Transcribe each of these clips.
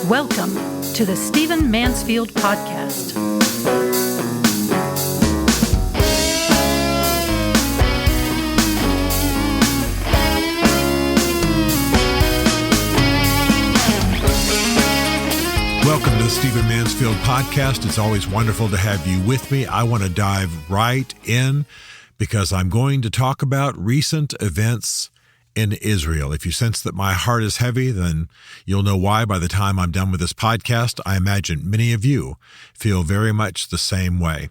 Welcome to the Stephen Mansfield Podcast. Welcome to the Stephen Mansfield Podcast. It's always wonderful to have you with me. I want to dive right in because I'm going to talk about recent events in Israel. If you sense that my heart is heavy, then you'll know why by the time I'm done with this podcast. I imagine many of you feel very much the same way.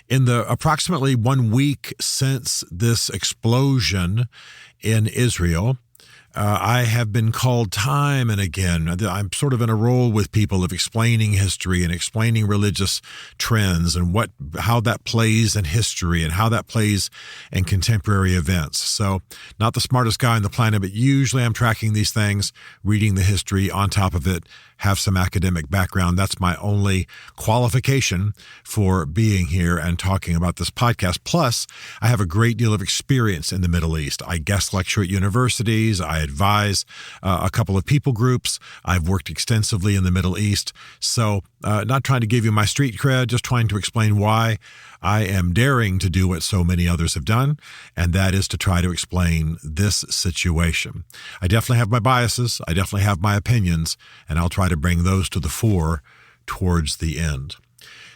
In the approximately 1 week since this explosion in Israel, I have been called time and again. I'm sort of in a role with people of explaining history and explaining religious trends and how that plays in history and how that plays in contemporary events. So not the smartest guy on the planet, but usually I'm tracking these things, reading the history on top of it, have some academic background. That's my only qualification for being here and talking about this podcast. Plus, I have a great deal of experience in the Middle East. I guest lecture at universities. I advise a couple of people groups. I've worked extensively in the Middle East. So not trying to give you my street cred, just trying to explain why I am daring to do what so many others have done, and that is to try to explain this situation. I definitely have my biases. I definitely have my opinions, and I'll try to bring those to the fore towards the end.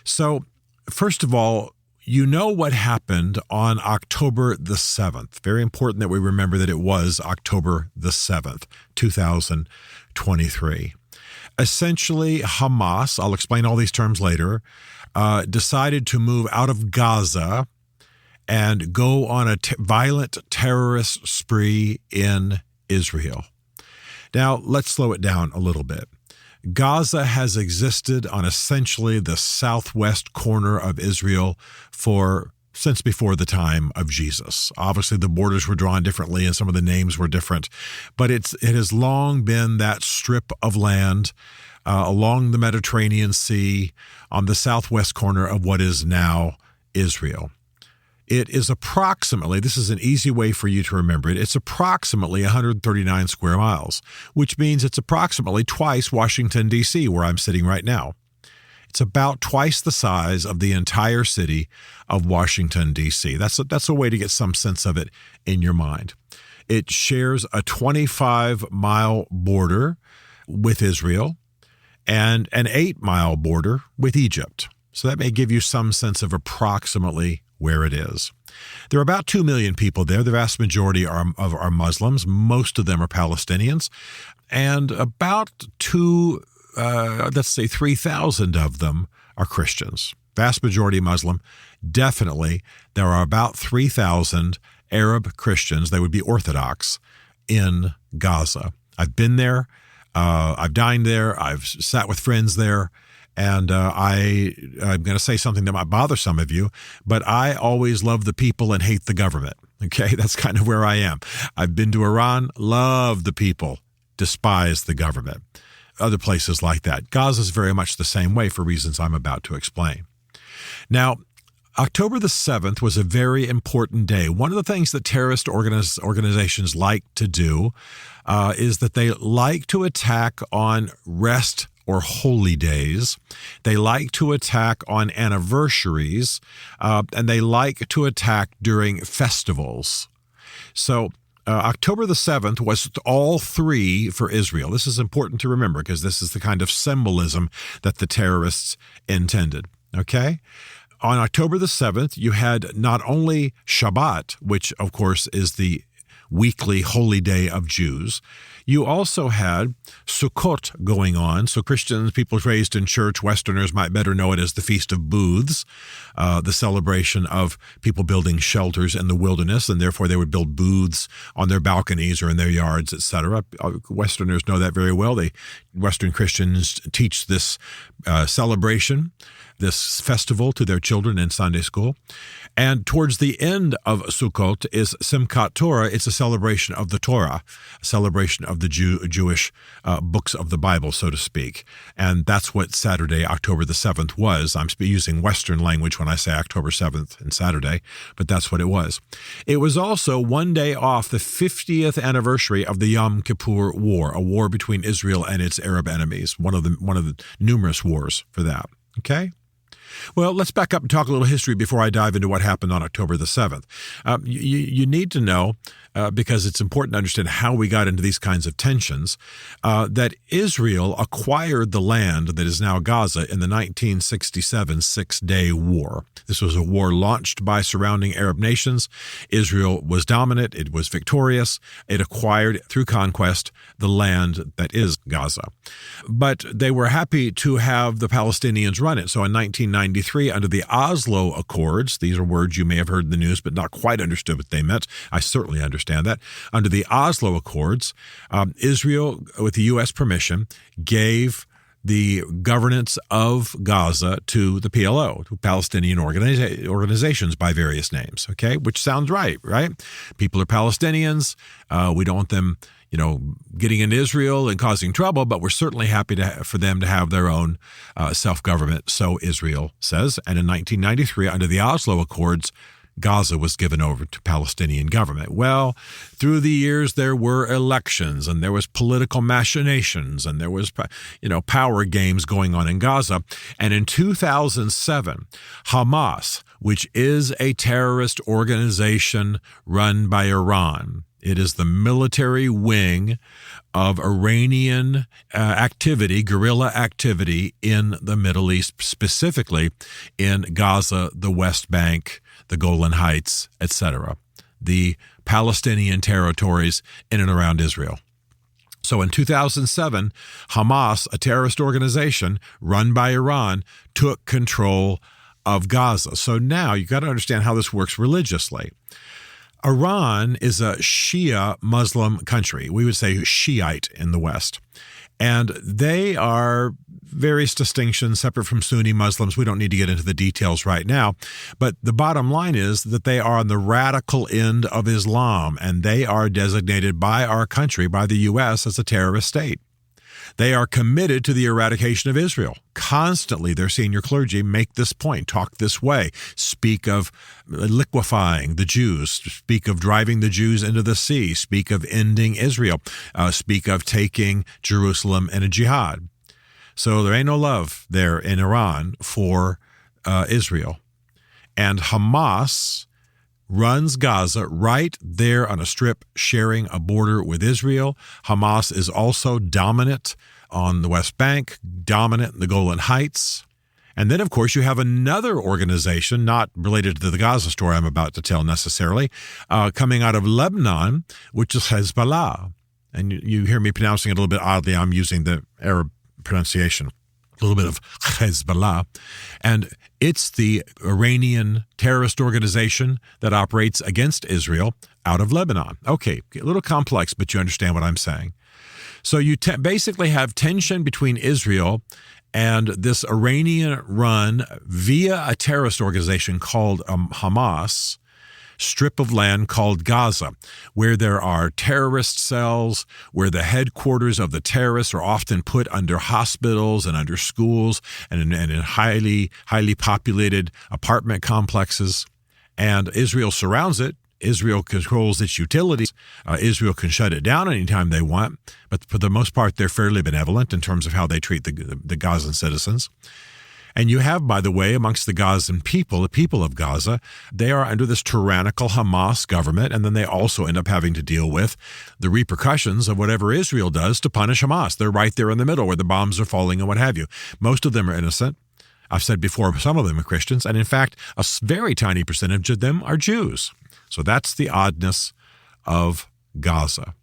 So, first of all, you know what happened on October the 7th. Very important that we remember that it was October the 7th, 2023. Essentially, Hamas, I'll explain all these terms later, decided to move out of Gaza and go on a violent terrorist spree in Israel. Now, let's slow it down a little bit. Gaza has existed on essentially the southwest corner of Israel since before the time of Jesus. Obviously, the borders were drawn differently and some of the names were different, but it has long been that strip of land along the Mediterranean Sea on the southwest corner of what is now Israel. It is approximately, this is an easy way for you to remember it, it's approximately 139 square miles, which means it's approximately twice Washington, D.C., where I'm sitting right now. It's about twice the size of the entire city of Washington, D.C. That's a way to get some sense of it in your mind. It shares a 25-mile border with Israel and an 8-mile border with Egypt. So that may give you some sense of approximately where it is. There are about 2 million people there. The vast majority are Muslims. Most of them are Palestinians. And about 3,000 of them are Christians. Vast majority Muslim. Definitely, there are about 3,000 Arab Christians, they would be Orthodox, in Gaza. I've been there. I've dined there. I've sat with friends there. And I'm going to say something that might bother some of you, but I always love the people and hate the government. Okay, that's kind of where I am. I've been to Iran, love the people, despise the government. Other places like that. Gaza is very much the same way for reasons I'm about to explain. Now, October the 7th was a very important day. One of the things that terrorist organizations like to do is that they like to attack on rest or holy days. They like to attack on anniversaries, and they like to attack during festivals. So October the 7th was all three for Israel. This is important to remember because this is the kind of symbolism that the terrorists intended. Okay? On October the 7th, you had not only Shabbat, which of course is the weekly holy day of Jews. You also had Sukkot going on. So Christians, people raised in church, Westerners might better know it as the Feast of Booths, the celebration of people building shelters in the wilderness, and therefore they would build booths on their balconies or in their yards, etc. Westerners know that very well. Western Christians teach this celebration. this festival to their children in Sunday school. And towards the end of Sukkot is Simchat Torah. It's a celebration of the Torah, a celebration of the Jewish books of the Bible, so to speak. And that's what Saturday, October the 7th was. I'm using Western language when I say October 7th and Saturday, but that's what it was. It was also one day off the 50th anniversary of the Yom Kippur War, a war between Israel and its Arab enemies, one of the numerous wars for that. Okay? Well, let's back up and talk a little history before I dive into what happened on October the 7th. You need to know, because it's important to understand how we got into these kinds of tensions, that Israel acquired the land that is now Gaza in the 1967 Six-Day War. This was a war launched by surrounding Arab nations. Israel was dominant. It was victorious. It acquired, through conquest, the land that is Gaza. But they were happy to have the Palestinians run it. So in 1993, under the Oslo Accords, these are words you may have heard in the news but not quite understood what they meant. I certainly understand that. Under the Oslo Accords, Israel, with the U.S. permission, gave the governance of Gaza to the PLO, to Palestinian organizations by various names, okay? Which sounds right? People are Palestinians. We don't want them, getting in Israel and causing trouble, but we're certainly happy for them to have their own self-government, so Israel says. And in 1993, under the Oslo Accords, Gaza was given over to Palestinian government. Well, through the years, there were elections and there was political machinations and there was, power games going on in Gaza. And in 2007, Hamas, which is a terrorist organization run by Iran, it is the military wing of Iranian activity, guerrilla activity in the Middle East, specifically in Gaza, the West Bank, the Golan Heights, etc., the Palestinian territories in and around Israel. So in 2007, Hamas, a terrorist organization run by Iran, took control of Gaza. So now you've got to understand how this works religiously. Iran is a Shia Muslim country. We would say Shiite in the West. And they are various distinctions separate from Sunni Muslims. We don't need to get into the details right now. But the bottom line is that they are on the radical end of Islam, and they are designated by our country, by the U.S., as a terrorist state. They are committed to the eradication of Israel. Constantly, their senior clergy make this point, talk this way, speak of liquefying the Jews, speak of driving the Jews into the sea, speak of ending Israel, speak of taking Jerusalem in a jihad. So there ain't no love there in Iran for Israel. And Hamas runs Gaza right there on a strip sharing a border with Israel. Hamas is also dominant on the West Bank, dominant in the Golan Heights. And then, of course, you have another organization, not related to the Gaza story I'm about to tell necessarily, coming out of Lebanon, which is Hezbollah. And you hear me pronouncing it a little bit oddly. I'm using the Arab pronunciation. A little bit of Hezbollah. And it's the Iranian terrorist organization that operates against Israel out of Lebanon. Okay, a little complex, but you understand what I'm saying. So you basically have tension between Israel and this Iranian run via a terrorist organization called Hamas, strip of land called Gaza, where there are terrorist cells, where the headquarters of the terrorists are often put under hospitals and under schools and in highly populated apartment complexes. And Israel surrounds it. Israel controls its utilities. Israel can shut it down anytime they want, but for the most part, they're fairly benevolent in terms of how they treat the Gazan citizens. And you have, by the way, amongst the Gazan people, the people of Gaza, they are under this tyrannical Hamas government, and then they also end up having to deal with the repercussions of whatever Israel does to punish Hamas. They're right there in the middle where the bombs are falling and what have you. Most of them are innocent. I've said before, some of them are Christians, and in fact, a very tiny percentage of them are Jews. So that's the oddness of Gaza.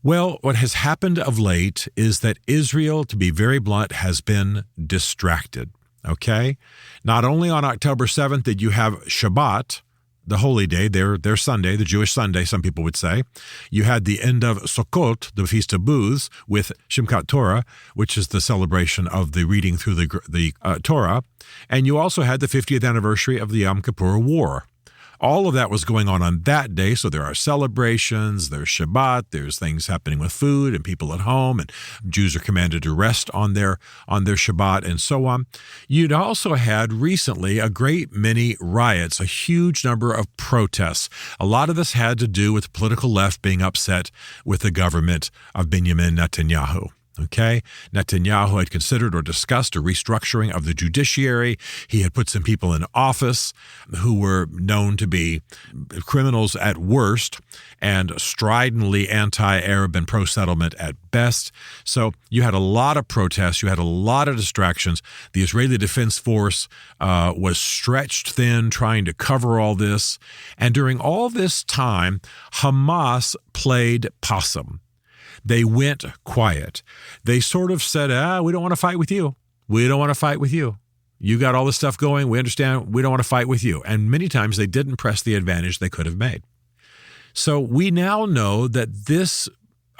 Well, what has happened of late is that Israel, to be very blunt, has been distracted. Okay? Not only on October 7th did you have Shabbat, the holy day, their Sunday, the Jewish Sunday, some people would say. You had the end of Sukkot, the Feast of Booths, with Shimchat Torah, which is the celebration of the reading through the Torah. And you also had the 50th anniversary of the Yom Kippur War. All of that was going on that day, so there are celebrations, there's Shabbat, there's things happening with food and people at home, and Jews are commanded to rest on their Shabbat and so on. You'd also had recently a great many riots, a huge number of protests. A lot of this had to do with the political left being upset with the government of Benjamin Netanyahu. Okay, Netanyahu had considered or discussed a restructuring of the judiciary. He had put some people in office who were known to be criminals at worst and stridently anti-Arab and pro-settlement at best. So you had a lot of protests. You had a lot of distractions. The Israeli Defense Force was stretched thin trying to cover all this. And during all this time, Hamas played possum. They went quiet. They sort of said, we don't want to fight with you. We don't want to fight with you. You got all this stuff going. We understand. We don't want to fight with you. And many times they didn't press the advantage they could have made. So we now know that this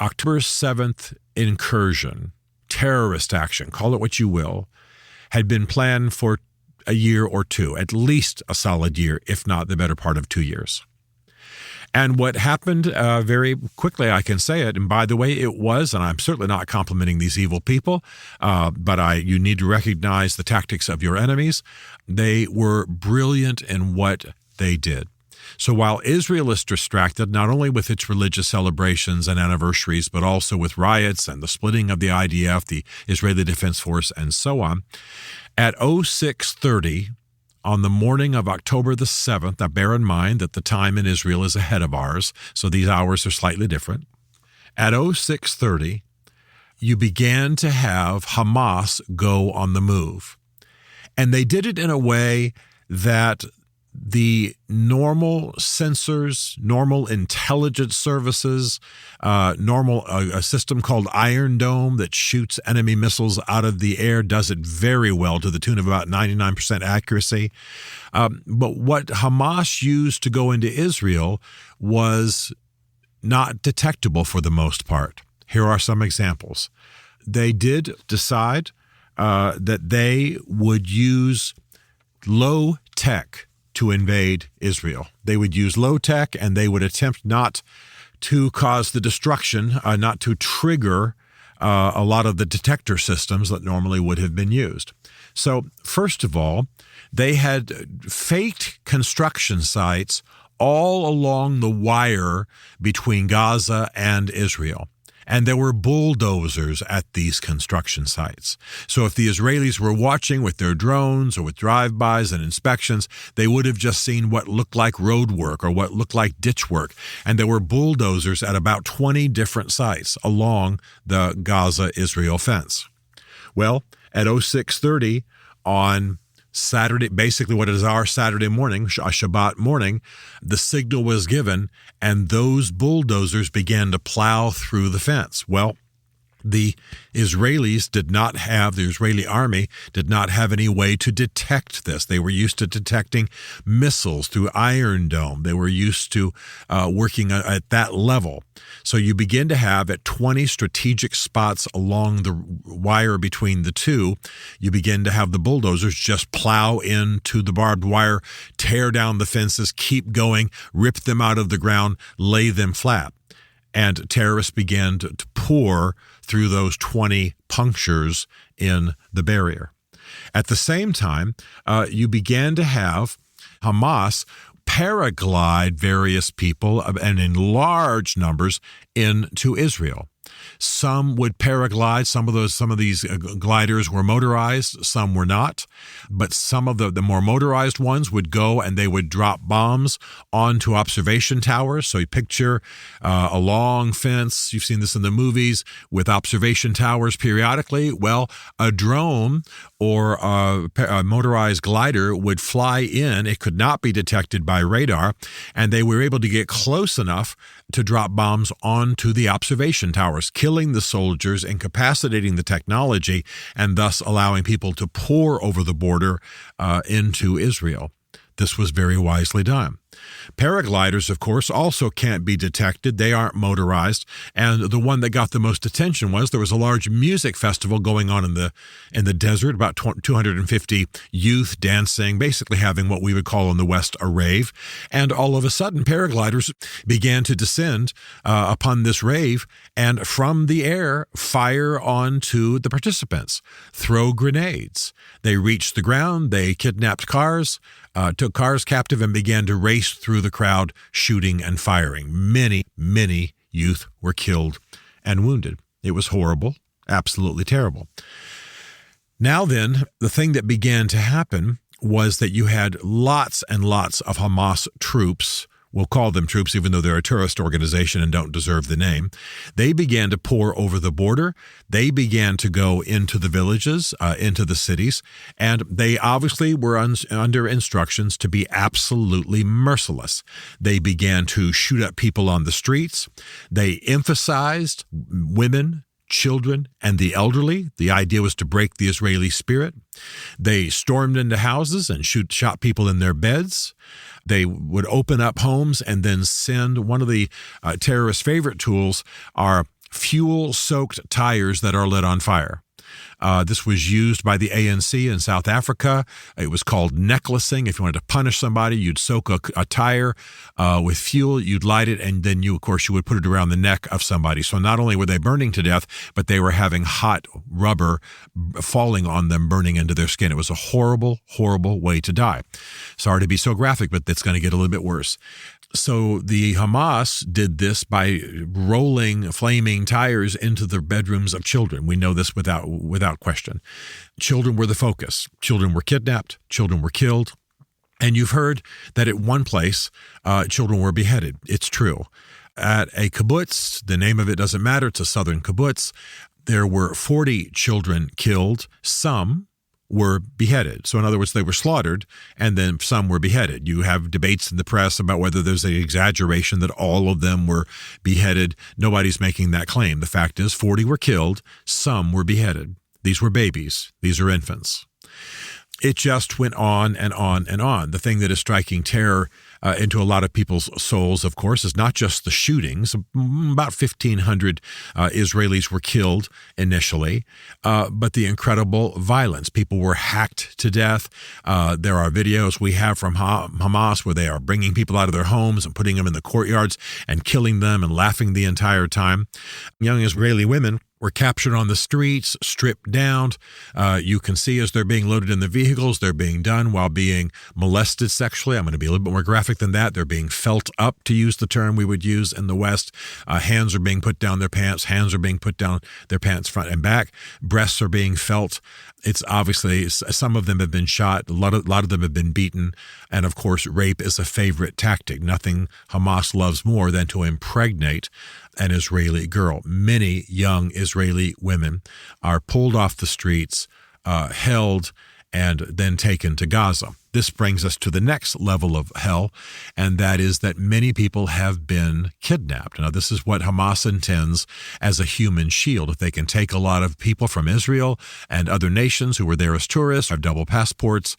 October 7th incursion, terrorist action, call it what you will, had been planned for a year or two, at least a solid year, if not the better part of 2 years. And what happened very quickly, I can say it, and by the way, it was, and I'm certainly not complimenting these evil people, but you need to recognize the tactics of your enemies. They were brilliant in what they did. So while Israel is distracted, not only with its religious celebrations and anniversaries, but also with riots and the splitting of the IDF, the Israeli Defense Force, and so on, at 06:30, on the morning of October the 7th, now bear in mind that the time in Israel is ahead of ours, so these hours are slightly different. At 06:30, you began to have Hamas go on the move. And they did it in a way that the normal sensors, normal intelligence services, a system called Iron Dome that shoots enemy missiles out of the air does it very well to the tune of about 99% accuracy. But what Hamas used to go into Israel was not detectable for the most part. Here are some examples. They did decide that they would use low tech to invade Israel. They would use low tech and they would attempt not to cause the destruction, not to trigger a lot of the detector systems that normally would have been used. So first of all, they had faked construction sites all along the wire between Gaza and Israel. And there were bulldozers at these construction sites. So if the Israelis were watching with their drones or with drive-bys and inspections, they would have just seen what looked like road work or what looked like ditch work. And there were bulldozers at about 20 different sites along the Gaza-Israel fence. Well, at 06:30 on Saturday, basically what is our Saturday morning, a Shabbat morning, the signal was given and those bulldozers began to plow through the fence. Well, the Israeli army did not have any way to detect this. They were used to detecting missiles through Iron Dome. They were used to working at that level. So you begin to have at 20 strategic spots along the wire between the two, you begin to have the bulldozers just plow into the barbed wire, tear down the fences, keep going, rip them out of the ground, lay them flat. And terrorists began to pour through those 20 punctures in the barrier. At the same time, you began to have Hamas paraglide various people, and in large numbers, into Israel. Some would paraglide. Some of these gliders were motorized. Some were not. But some of the more motorized ones would go and they would drop bombs onto observation towers. So you picture a long fence. You've seen this in the movies with observation towers periodically. Well, a drone or a motorized glider would fly in. It could not be detected by radar. And they were able to get close enough to drop bombs onto the observation towers, killing the soldiers, incapacitating the technology, and thus allowing people to pour over the border into Israel. This was very wisely done. Paragliders, of course, also can't be detected. They aren't motorized. And the one that got the most attention was there was a large music festival going on in the desert, about 250 youth dancing, basically having what we would call in the West a rave. And all of a sudden, paragliders began to descend upon this rave and from the air fire onto the participants, throw grenades. They reached the ground, they kidnapped cars, took cars captive, and began to race through the crowd, shooting and firing. Many, many youth were killed and wounded. It was horrible, absolutely terrible. Now then, the thing that began to happen was that you had lots and lots of Hamas troops. We'll call them troops, even though they're a terrorist organization and don't deserve the name. They began to pour over the border. They began to go into the villages, into the cities, and they obviously were under instructions to be absolutely merciless. They began to shoot at people on the streets. They emphasized women, children, and the elderly. The idea was to break the Israeli spirit. They stormed into houses and shot people in their beds. They would open up homes and then send one of the terrorists' favorite tools are fuel-soaked tires that are lit on fire. This was used by the ANC in South Africa. It was called necklacing. If you wanted to punish somebody, you'd soak a tire with fuel, you'd light it, and then you would put it around the neck of somebody. So not only were they burning to death, but they were having hot rubber falling on them, burning into their skin. It was a horrible, horrible way to die. Sorry to be so graphic, but it's going to get a little bit worse. So the Hamas did this by rolling flaming tires into the bedrooms of children. We know this without question. Children were the focus. Children were kidnapped. Children were killed. And you've heard that at one place, children were beheaded. It's true. At a kibbutz, the name of it doesn't matter. It's a southern kibbutz. There were 40 children killed. Some were beheaded. So in other words, they were slaughtered and then some were beheaded. You have debates in the press about whether there's an exaggeration that all of them were beheaded. Nobody's making that claim. The fact is 40 were killed, some were beheaded. These were babies. These are infants. It just went on and on and on. The thing that is striking terror into a lot of people's souls, of course, is not just the shootings. About 1,500 Israelis were killed initially, but the incredible violence. People were hacked to death. There are videos we have from Hamas where they are bringing people out of their homes and putting them in the courtyards and killing them and laughing the entire time. Young Israeli women were captured on the streets, stripped down. You can see as they're being loaded in the vehicles, they're being done while being molested sexually. I'm going to be a little bit more graphic than that. They're being felt up, to use the term we would use in the West. Hands are being put down their pants. Hands are being put down their pants front and back. Breasts are being felt. It's obviously, some of them have been shot. A lot of them have been beaten. And of course, rape is a favorite tactic. Nothing Hamas loves more than to impregnate an Israeli girl. Many young Israeli women are pulled off the streets, held, and then taken to Gaza. This brings us to the next level of hell, and that is that many people have been kidnapped. Now, this is what Hamas intends as a human shield. If they can take a lot of people from Israel and other nations who were there as tourists, have double passports,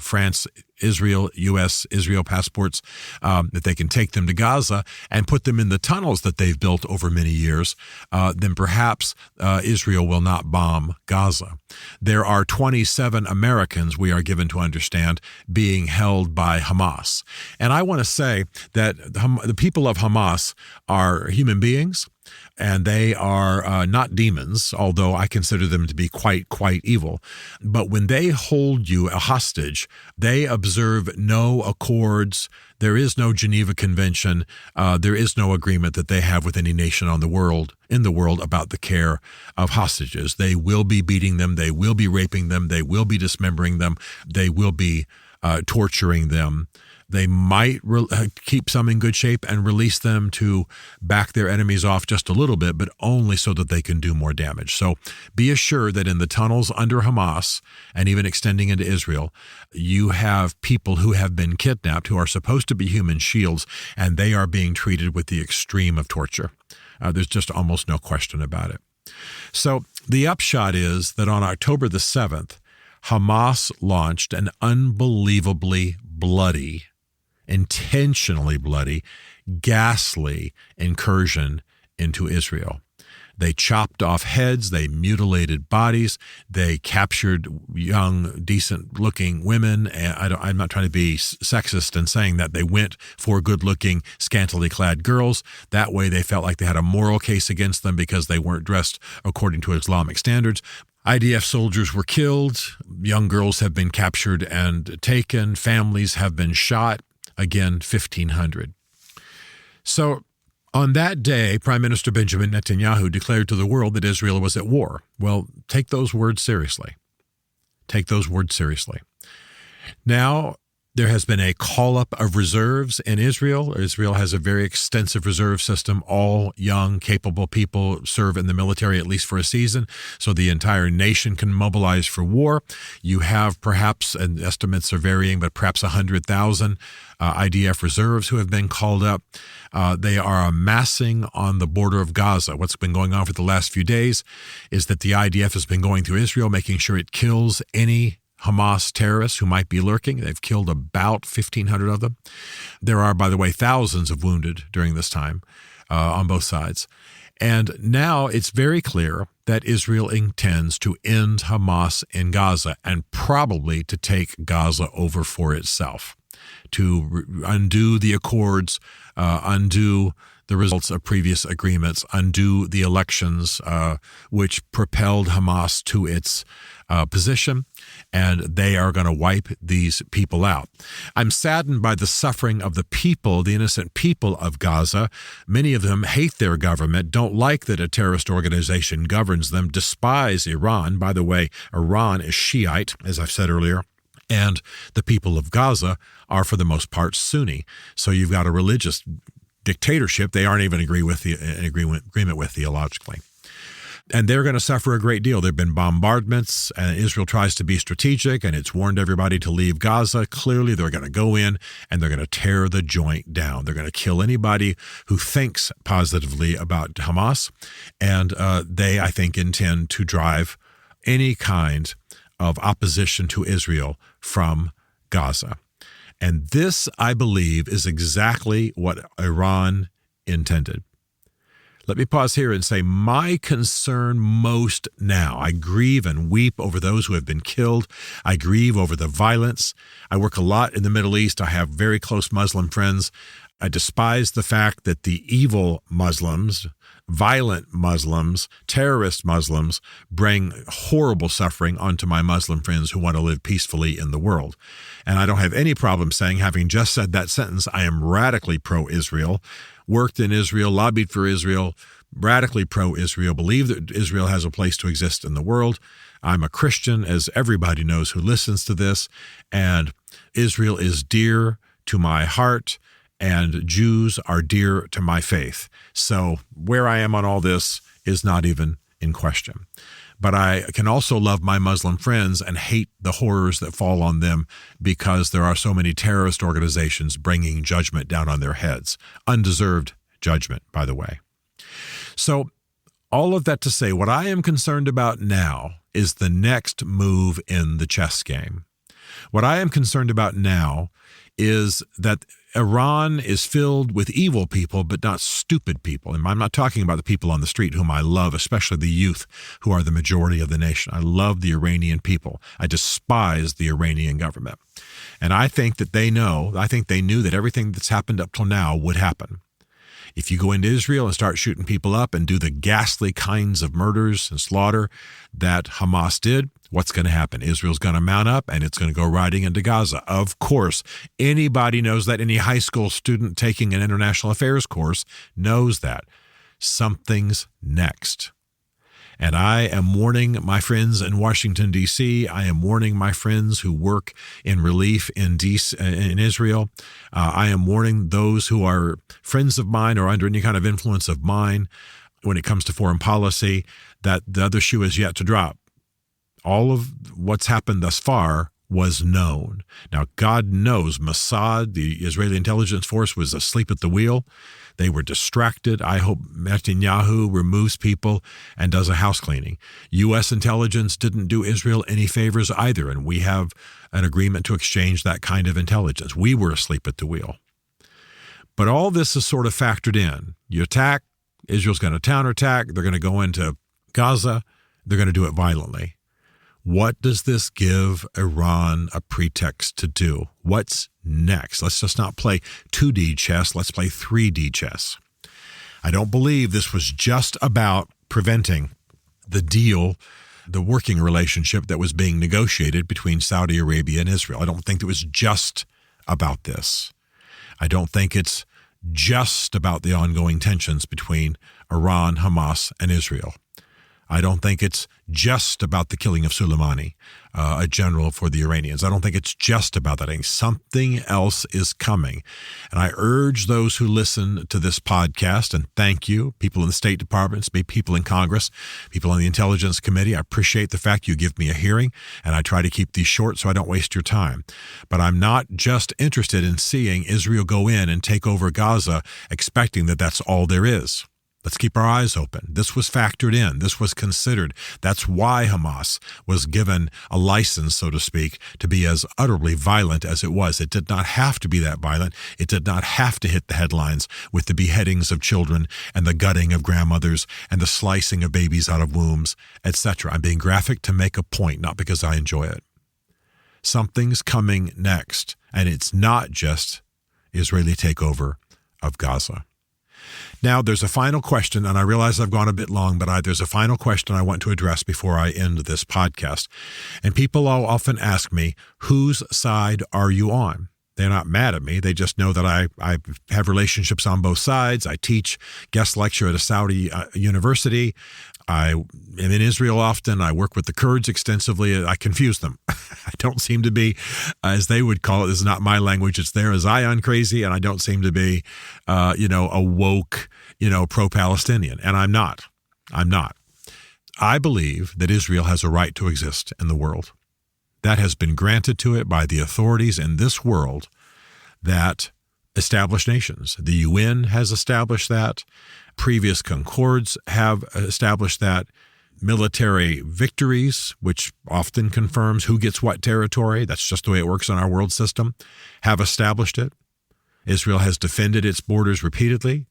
France, Israel, U.S., Israel passports, that they can take them to Gaza and put them in the tunnels that they've built over many years, then perhaps Israel will not bomb Gaza. There are 27 Americans, we are given to understand, being held by Hamas. And I want to say that the people of Hamas are human beings, and they are not demons, although I consider them to be quite evil. But when they hold you a hostage, they observe no accords. There is no Geneva Convention. There is no agreement that they have with any nation in the world about the care of hostages. They will be beating them. They will be raping them. They will be dismembering them. They will be torturing them. They might keep some in good shape and release them to back their enemies off just a little bit, but only so that they can do more damage. So be assured that in the tunnels under Hamas and even extending into Israel, you have people who have been kidnapped who are supposed to be human shields, and they are being treated with the extreme of torture. There's just almost no question about it. So the upshot is that on October the 7th, Hamas launched an unbelievably bloody intentionally bloody, ghastly incursion into Israel. They chopped off heads, they mutilated bodies, they captured young, decent-looking women. And I'm not trying to be sexist in saying that. They went for good-looking, scantily clad girls. That way they felt like they had a moral case against them because they weren't dressed according to Islamic standards. IDF soldiers were killed. Young girls have been captured and taken. Families have been shot. Again, 1,500. So, on that day, Prime Minister Benjamin Netanyahu declared to the world that Israel was at war. Well, take those words seriously. Take those words seriously. Now, there has been a call-up of reserves in Israel. Israel has a very extensive reserve system. All young, capable people serve in the military at least for a season, so the entire nation can mobilize for war. You have perhaps, and estimates are varying, but perhaps 100,000 IDF reserves who have been called up. They are amassing on the border of Gaza. What's been going on for the last few days is that the IDF has been going through Israel, making sure it kills any Hamas terrorists who might be lurking. They've killed about 1,500 of them. There are, by the way, thousands of wounded during this time on both sides. And now it's very clear that Israel intends to end Hamas in Gaza and probably to take Gaza over for itself, to undo the accords, undo the results of previous agreements, undo the elections which propelled Hamas to its position, and they are going to wipe these people out. I'm saddened by the suffering of the people, the innocent people of Gaza. Many of them hate their government, don't like that a terrorist organization governs them, despise Iran. By the way, Iran is Shiite, as I've said earlier. And the people of Gaza are, for the most part, Sunni. So you've got a religious dictatorship they aren't even in agreement with theologically. And they're going to suffer a great deal. There have been bombardments, and Israel tries to be strategic, and it's warned everybody to leave Gaza. Clearly, they're going to go in, and they're going to tear the joint down. They're going to kill anybody who thinks positively about Hamas, and they, I think, intend to drive any kind of opposition to Israel from Gaza. And this, I believe, is exactly what Iran intended. Let me pause here and say my concern most now, I grieve and weep over those who have been killed. I grieve over the violence. I work a lot in the Middle East. I have very close Muslim friends. I despise the fact that the evil Muslims, violent Muslims, terrorist Muslims bring horrible suffering onto my Muslim friends who want to live peacefully in the world. And I don't have any problem saying, having just said that sentence, I am radically pro-Israel, worked in Israel, lobbied for Israel, radically pro-Israel, believe that Israel has a place to exist in the world. I'm a Christian, as everybody knows who listens to this, and Israel is dear to my heart, and Jews are dear to my faith. So where I am on all this is not even in question. But I can also love my Muslim friends and hate the horrors that fall on them because there are so many terrorist organizations bringing judgment down on their heads. Undeserved judgment, by the way. So all of that to say, what I am concerned about now is the next move in the chess game. What I am concerned about now is that Iran is filled with evil people, but not stupid people. And I'm not talking about the people on the street whom I love, especially the youth who are the majority of the nation. I love the Iranian people. I despise the Iranian government. And I think that they knew that everything that's happened up till now would happen. If you go into Israel and start shooting people up and do the ghastly kinds of murders and slaughter that Hamas did, what's going to happen? Israel's going to mount up and it's going to go riding into Gaza. Of course, anybody knows that. Any high school student taking an international affairs course knows that. Something's next. And I am warning my friends in Washington, D.C. I am warning my friends who work in relief in Israel. I am warning those who are friends of mine or under any kind of influence of mine when it comes to foreign policy that the other shoe is yet to drop. All of what's happened thus far was known. Now, God knows Mossad, the Israeli intelligence force, was asleep at the wheel. They were distracted. I hope Netanyahu removes people and does a house cleaning. U.S. intelligence didn't do Israel any favors either, and we have an agreement to exchange that kind of intelligence. We were asleep at the wheel. But all this is sort of factored in. You attack, Israel's going to counterattack, they're going to go into Gaza, they're going to do it violently. What does this give Iran a pretext to do? What's next? Let's just not play 2D chess, let's play 3D chess. I don't believe this was just about preventing the deal, the working relationship that was being negotiated between Saudi Arabia and Israel. I don't think it was just about this. I don't think it's just about the ongoing tensions between Iran, Hamas, and Israel. I don't think it's just about the killing of Soleimani, a general for the Iranians. I don't think it's just about that. I think something else is coming. And I urge those who listen to this podcast, and thank you, people in the State Department, people in Congress, people on the Intelligence Committee. I appreciate the fact you give me a hearing, and I try to keep these short so I don't waste your time. But I'm not just interested in seeing Israel go in and take over Gaza, expecting that that's all there is. Let's keep our eyes open. This was factored in. This was considered. That's why Hamas was given a license, so to speak, to be as utterly violent as it was. It did not have to be that violent. It did not have to hit the headlines with the beheadings of children and the gutting of grandmothers and the slicing of babies out of wombs, etc. I'm being graphic to make a point, not because I enjoy it. Something's coming next, and it's not just Israeli takeover of Gaza. Now, there's a final question, and I realize I've gone a bit long, but there's a final question I want to address before I end this podcast. And people often ask me, whose side are you on? They're not mad at me. They just know that I have relationships on both sides. I teach, guest lecture at a Saudi university. I am in Israel often. I work with the Kurds extensively. I confuse them. I don't seem to be, as they would call it, this is not my language, it's theirs, Zion crazy, and I don't seem to be, a woke, pro-Palestinian. And I'm not. I believe that Israel has a right to exist in the world. That has been granted to it by the authorities in this world that establish nations. The UN has established that. Previous concords have established that. Military victories, which often confirms who gets what territory, that's just the way it works in our world system, have established it. Israel has defended its borders repeatedly.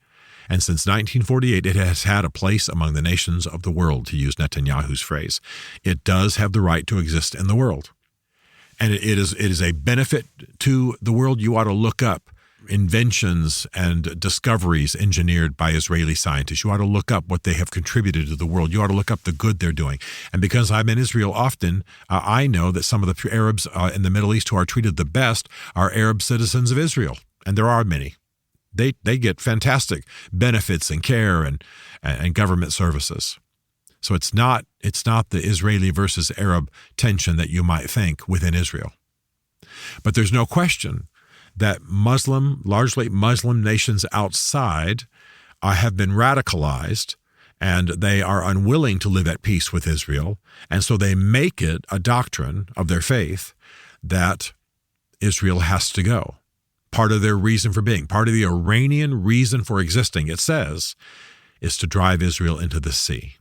And since 1948, it has had a place among the nations of the world, to use Netanyahu's phrase. It does have the right to exist in the world. And it is a benefit to the world. You ought to look up inventions and discoveries engineered by Israeli scientists. You ought to look up what they have contributed to the world. You ought to look up the good they're doing. And because I'm in Israel often, I know that some of the Arabs in the Middle East who are treated the best are Arab citizens of Israel. And there are many. They get fantastic benefits and care and government services. So it's not the Israeli versus Arab tension that you might think within Israel. But there's no question that largely Muslim nations outside have been radicalized, and they are unwilling to live at peace with Israel. And so they make it a doctrine of their faith that Israel has to go. Part of their reason for being, part of the Iranian reason for existing, it says, is to drive Israel into the sea.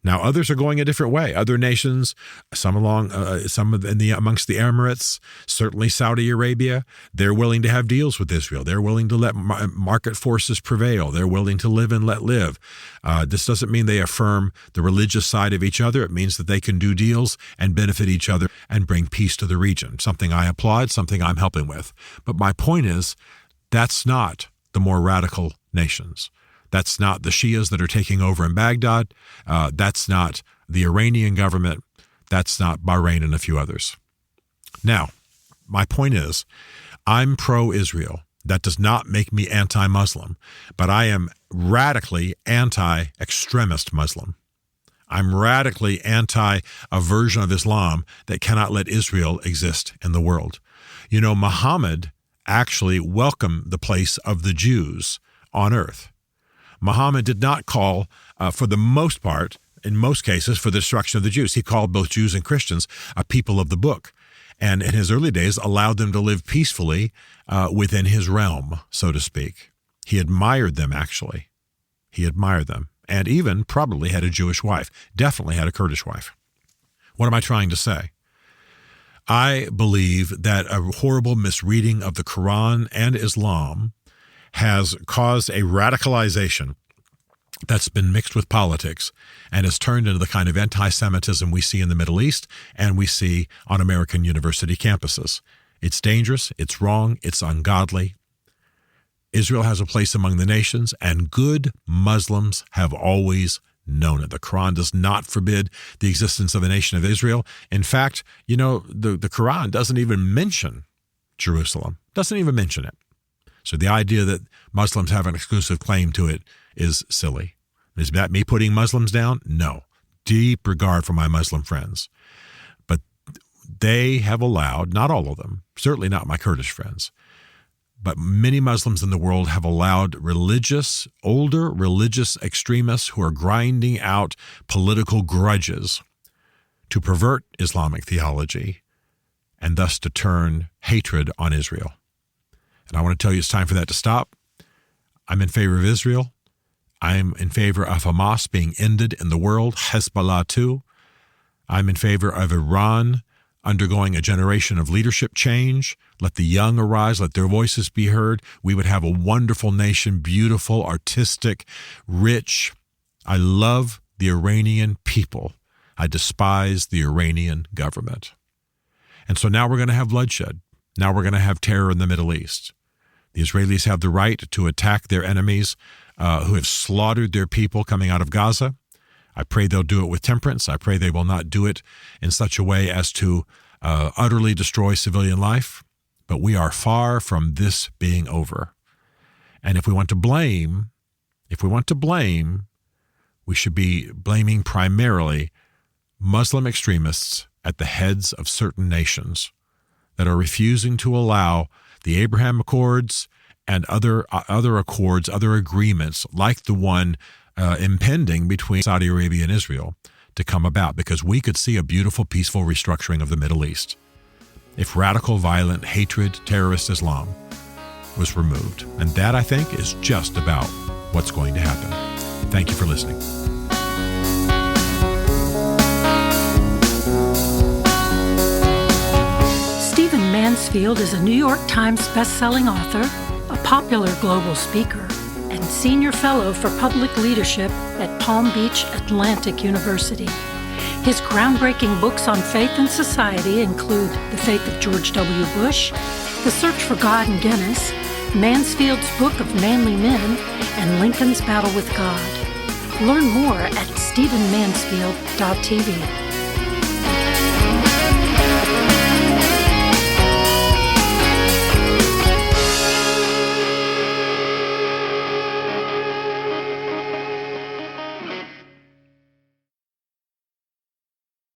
Now, others are going a different way. Other nations, amongst the Emirates, certainly Saudi Arabia, they're willing to have deals with Israel. They're willing to let market forces prevail. They're willing to live and let live. This doesn't mean they affirm the religious side of each other. It means that they can do deals and benefit each other and bring peace to the region, something I applaud, something I'm helping with. But my point is, that's not the more radical nations. That's not the Shias that are taking over in Baghdad. That's not the Iranian government. That's not Bahrain and a few others. Now, my point is, I'm pro-Israel. That does not make me anti-Muslim, but I am radically anti-extremist Muslim. I'm radically anti a version of Islam that cannot let Israel exist in the world. Muhammad actually welcomed the place of the Jews on earth. Muhammad did not call, for the most part, in most cases, for the destruction of the Jews. He called both Jews and Christians a people of the book. and in his early days allowed them to live peacefully within his realm, so to speak. He admired them, actually. He admired them, and even probably had a Jewish wife, definitely had a Kurdish wife. What am I trying to say? I believe that a horrible misreading of the Quran and Islam has caused a radicalization that's been mixed with politics and has turned into the kind of anti-Semitism we see in the Middle East and we see on American university campuses. It's dangerous, it's wrong, it's ungodly. Israel has a place among the nations, and good Muslims have always known it. The Quran does not forbid the existence of a nation of Israel. In fact, the Quran doesn't even mention Jerusalem, doesn't even mention it. So the idea that Muslims have an exclusive claim to it is silly. Is that me putting Muslims down? No. Deep regard for my Muslim friends. But they have allowed, not all of them, certainly not my Kurdish friends, but many Muslims in the world have allowed older religious extremists who are grinding out political grudges to pervert Islamic theology and thus to turn hatred on Israel. And I want to tell you it's time for that to stop. I'm in favor of Israel. I'm in favor of Hamas being ended in the world, Hezbollah too. I'm in favor of Iran undergoing a generation of leadership change. Let the young arise, let their voices be heard. We would have a wonderful nation, beautiful, artistic, rich. I love the Iranian people. I despise the Iranian government. And so now we're going to have bloodshed. Now we're going to have terror in the Middle East. The Israelis have the right to attack their enemies who have slaughtered their people coming out of Gaza. I pray they'll do it with temperance. I pray they will not do it in such a way as to utterly destroy civilian life. But we are far from this being over. And if we want to blame, we should be blaming primarily Muslim extremists at the heads of certain nations that are refusing to allow the Abraham Accords and other accords, other agreements like the one impending between Saudi Arabia and Israel to come about, because we could see a beautiful, peaceful restructuring of the Middle East if radical, violent, hatred, terrorist Islam was removed. And that, I think, is just about what's going to happen. Thank you for listening. Stephen Mansfield is a New York Times bestselling author, a popular global speaker, and senior fellow for public leadership at Palm Beach Atlantic University. His groundbreaking books on faith and society include The Faith of George W. Bush, The Search for God in Guinness, Mansfield's Book of Manly Men, and Lincoln's Battle with God. Learn more at stephenmansfield.tv.